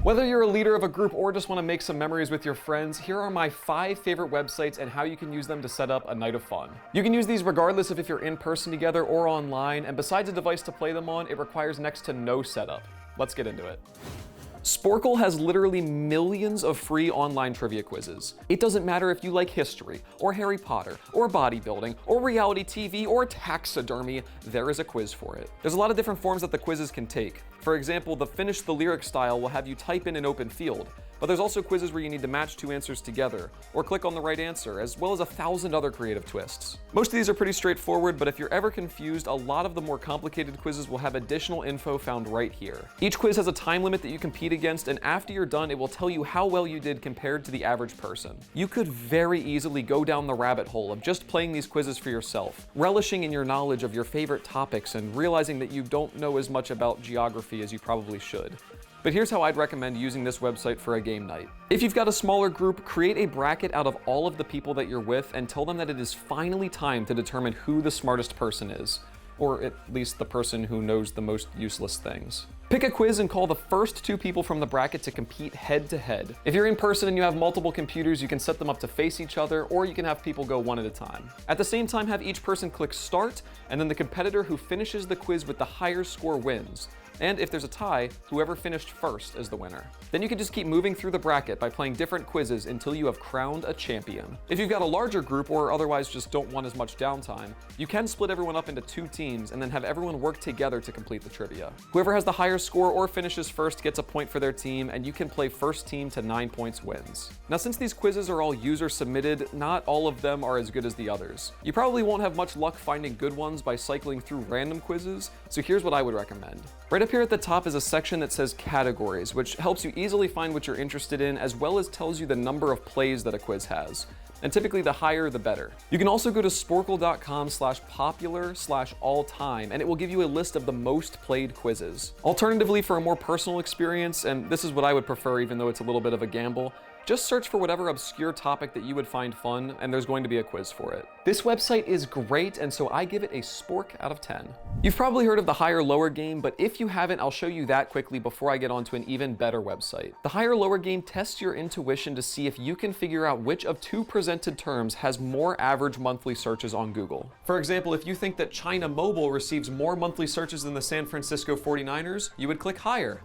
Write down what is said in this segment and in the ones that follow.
Whether you're a leader of a group or just want to make some memories with your friends, here are my 5 favorite websites and how you can use them to set up a night of fun. You can use these regardless of if you're in person together or online, and besides a device to play them on, it requires next to no setup. Let's get into it. Sporcle has literally millions of free online trivia quizzes. It doesn't matter if you like history, or Harry Potter, or bodybuilding, or reality TV, or taxidermy, there is a quiz for it. There's a lot of different forms that the quizzes can take. For example, the Finish the Lyric style will have you type in an open field, but there's also quizzes where you need to match 2 answers together, or click on the right answer, as well as 1,000 other creative twists. Most of these are pretty straightforward, but if you're ever confused, a lot of the more complicated quizzes will have additional info found right here. Each quiz has a time limit that you compete against, and after you're done, it will tell you how well you did compared to the average person. You could very easily go down the rabbit hole of just playing these quizzes for yourself, relishing in your knowledge of your favorite topics and realizing that you don't know as much about geography as you probably should. But here's how I'd recommend using this website for a game night. If you've got a smaller group, create a bracket out of all of the people that you're with and tell them that it is finally time to determine who the smartest person is, or at least the person who knows the most useless things. Pick a quiz and call the first 2 people from the bracket to compete head to head. If you're in person and you have multiple computers, you can set them up to face each other, or you can have people go one at a time. At the same time, have each person click start, and then the competitor who finishes the quiz with the higher score wins. And if there's a tie, whoever finished first is the winner. Then you can just keep moving through the bracket by playing different quizzes until you have crowned a champion. If you've got a larger group or otherwise just don't want as much downtime, you can split everyone up into 2 teams and then have everyone work together to complete the trivia. Whoever has the higher score or finishes first gets a point for their team, and you can play first team to 9 points wins. Now, since these quizzes are all user submitted, not all of them are as good as the others. You probably won't have much luck finding good ones by cycling through random quizzes, so here's what I would recommend. Right up here at the top is a section that says categories, which helps you easily find what you're interested in, as well as tells you the number of plays that a quiz has. And typically the higher the better. You can also go to sporcle.com/popular/all-time, and it will give you a list of the most played quizzes. Alternatively, for a more personal experience, and this is what I would prefer even though it's a little bit of a gamble, just search for whatever obscure topic that you would find fun, and there's going to be a quiz for it. This website is great, and so I give it a spork out of 10. You've probably heard of the higher-lower game, but if you haven't, I'll show you that quickly before I get onto an even better website. The higher-lower game tests your intuition to see if you can figure out which of 2 presented terms has more average monthly searches on Google. For example, if you think that China Mobile receives more monthly searches than the San Francisco 49ers, you would click higher.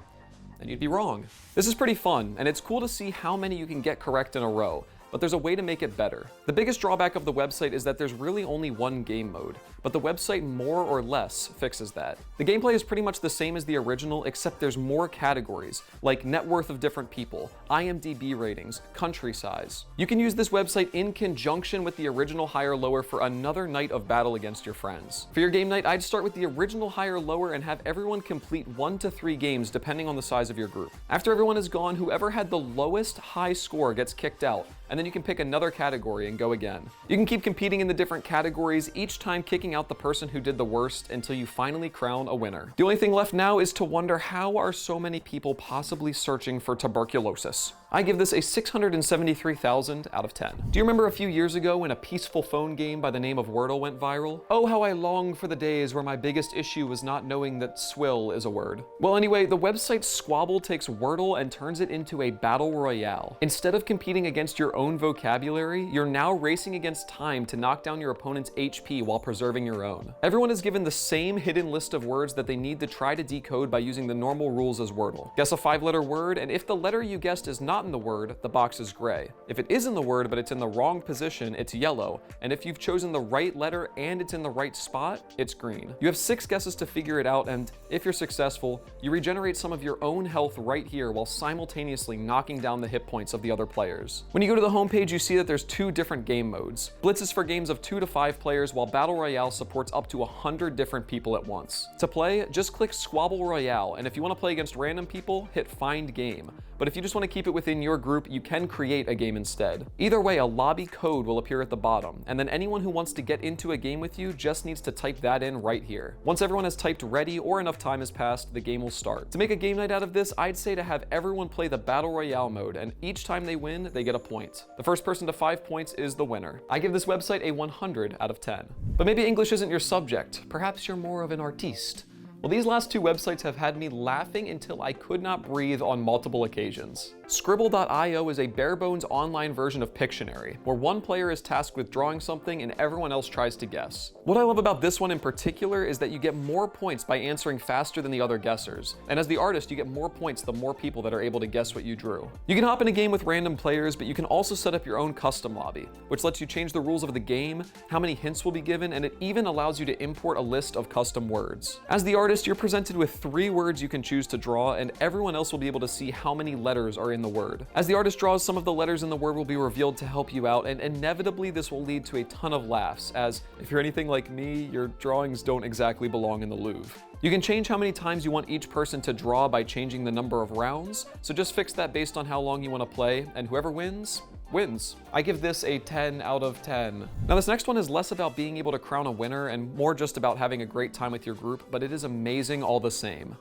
And you'd be wrong. This is pretty fun, and it's cool to see how many you can get correct in a row, but there's a way to make it better. The biggest drawback of the website is that there's really only one game mode, but the website more or less fixes that. The gameplay is pretty much the same as the original, except there's more categories, like net worth of different people, IMDb ratings, country size. You can use this website in conjunction with the original higher-lower for another night of battle against your friends. For your game night, I'd start with the original higher-lower and have everyone complete 1 to 3 games depending on the size of your group. After everyone is gone, whoever had the lowest high score gets kicked out, and then you can pick another category and go again. You can keep competing in the different categories, each time kicking out the person who did the worst until you finally crown a winner. The only thing left now is to wonder, how are so many people possibly searching for tuberculosis? I give this a 673,000 out of 10. Do you remember a few years ago when a peaceful phone game by the name of Wordle went viral? Oh, how I long for the days where my biggest issue was not knowing that swill is a word. Well, anyway, the website Squabble takes Wordle and turns it into a battle royale. Instead of competing against your own vocabulary, you're now racing against time to knock down your opponent's HP while preserving your own. Everyone is given the same hidden list of words that they need to try to decode by using the normal rules as Wordle. Guess a 5-letter word, and if the letter you guessed is not in the word, the box is gray. If it is in the word but it's in the wrong position, it's yellow. And if you've chosen the right letter and it's in the right spot, it's green. You have 6 guesses to figure it out, and if you're successful, you regenerate some of your own health right here while simultaneously knocking down the hit points of the other players. When you go to the homepage, you see that there's 2 different game modes. Blitz is for games of 2 to 5 players, while Battle Royale supports up to 100 different people at once. To play, just click Squabble Royale, and if you want to play against random people, hit Find Game. But if you just want to keep it within your group, you can create a game instead. Either way, a lobby code will appear at the bottom, and then anyone who wants to get into a game with you just needs to type that in right here. Once everyone has typed ready or enough time has passed, the game will start. To make a game night out of this, I'd say to have everyone play the Battle Royale mode, and each time they win, they get a point. The first person to 5 points is the winner. I give this website a 100 out of 10. But maybe English isn't your subject. Perhaps you're more of an artiste. Well, these last two websites have had me laughing until I could not breathe on multiple occasions. Scribble.io is a bare-bones online version of Pictionary, where one player is tasked with drawing something and everyone else tries to guess. What I love about this one in particular is that you get more points by answering faster than the other guessers, and as the artist, you get more points the more people that are able to guess what you drew. You can hop in a game with random players, but you can also set up your own custom lobby, which lets you change the rules of the game, how many hints will be given, and it even allows you to import a list of custom words. As the artist, you're presented with 3 words you can choose to draw, and everyone else will be able to see how many letters are in the word. As the artist draws, some of the letters in the word will be revealed to help you out, and inevitably this will lead to a ton of laughs, as if you're anything like me, your drawings don't exactly belong in the Louvre. You can change how many times you want each person to draw by changing the number of rounds, so just fix that based on how long you want to play, and whoever wins, wins. I give this a 10 out of 10. Now this next one is less about being able to crown a winner and more just about having a great time with your group, but it is amazing all the same.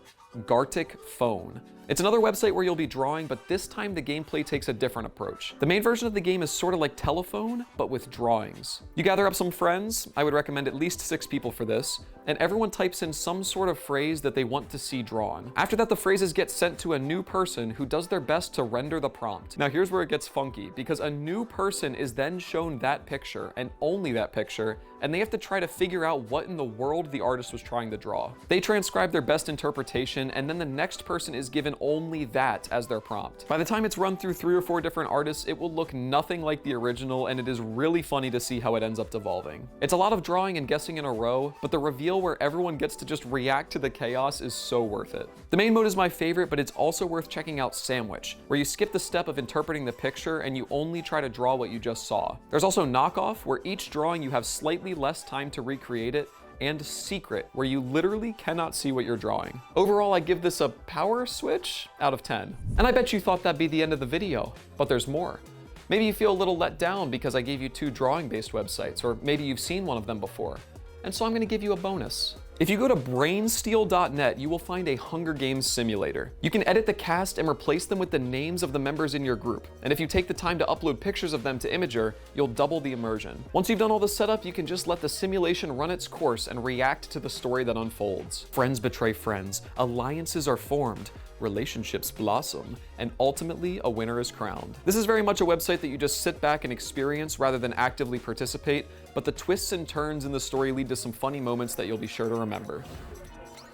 Gartic Phone. It's another website where you'll be drawing, but this time the gameplay takes a different approach. The main version of the game is sort of like Telephone, but with drawings. You gather up some friends, I would recommend at least 6 people for this, and everyone types in some sort of phrase that they want to see drawn. After that, the phrases get sent to a new person who does their best to render the prompt. Now here's where it gets funky, because a new person is then shown that picture, and only that picture, and they have to try to figure out what in the world the artist was trying to draw. They transcribe their best interpretation, and then the next person is given only that as their prompt. By the time it's run through 3 or 4 different artists, it will look nothing like the original, and it is really funny to see how it ends up devolving. It's a lot of drawing and guessing in a row, but the reveal where everyone gets to just react to the chaos is so worth it. The main mode is my favorite, but it's also worth checking out Sandwich, where you skip the step of interpreting the picture and you only try to draw what you just saw. There's also Knockoff, where each drawing you have slightly less time to recreate it, and Secret, where you literally cannot see what you're drawing. Overall, I give this a power switch out of 10. And I bet you thought that'd be the end of the video, but there's more. Maybe you feel a little let down because I gave you 2 drawing-based websites, or maybe you've seen one of them before. And so I'm gonna give you a bonus. If you go to brainsteel.net, you will find a Hunger Games simulator. You can edit the cast and replace them with the names of the members in your group. And if you take the time to upload pictures of them to Imager, you'll double the immersion. Once you've done all the setup, you can just let the simulation run its course and react to the story that unfolds. Friends betray friends, alliances are formed, relationships blossom, and ultimately a winner is crowned. This is very much a website that you just sit back and experience rather than actively participate, but the twists and turns in the story lead to some funny moments that you'll be sure to remember.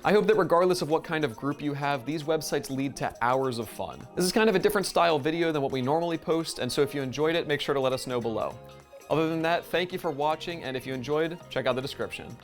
I hope that regardless of what kind of group you have, these websites lead to hours of fun. This is kind of a different style video than what we normally post, and so if you enjoyed it, make sure to let us know below. Other than that, thank you for watching, and if you enjoyed, check out the description.